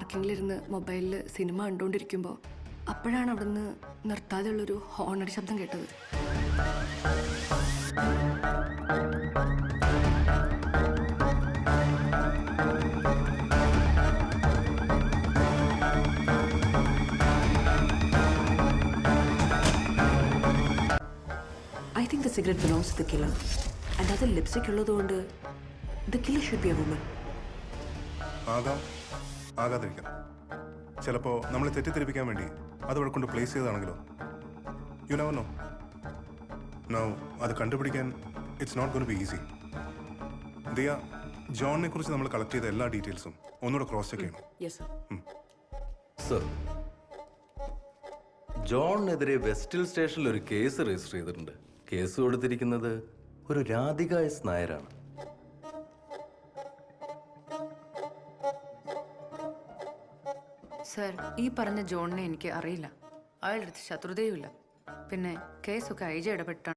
പാർക്കിങ്ങിലിരുന്ന് മൊബൈലിൽ സിനിമ കണ്ടുകൊണ്ടിരിക്കുമ്പോൾ അപ്പോഴാണ് അവിടുന്ന് നിർത്താതെയുള്ളൊരു ഹോണടി ശബ്ദം കേട്ടത്. I think the cigarette belongs to the killer. And as a lipstick ഉള്ളതുകൊണ്ട് the killer should be a woman. ആകാതിരിക്കാം. ചിലപ്പോൾ നമ്മളെ തെറ്റിദ്ധരിപ്പിക്കാൻ വേണ്ടി അതവിടെ കൊണ്ട് പ്ലേസ് ചെയ്തതാണെങ്കിലോ? You never know. നോ, അത് കണ്ടുപിടിക്കാൻ it's not gonna be easy. Diya, ജോണിനെ കുറിച്ച് നമ്മൾ കളക്ട് ചെയ്ത എല്ലാ ഡീറ്റെയിൽസും ഒന്നുകൂടെ ക്രോസ് ചെക്ക് ചെയ്യണം. Yes, sir. സർ, ജോണിനെതിരെ വെസ്റ്റിൽ സ്റ്റേഷനിൽ ഒരു കേസ് രജിസ്റ്റർ ചെയ്തിട്ടുണ്ട്. കേസ് കൊടുത്തിരിക്കുന്നത് ഒരു രാധിക എസ് നായരാണ്. സർ, ഈ പറഞ്ഞ ജോണിനെ എനിക്ക് അറിയില്ല. അയാളുടെ അടുത്ത് ശത്രുതയുമില്ല. പിന്നെ കേസൊക്കെ ഐജ ഇടപെട്ടാണ്.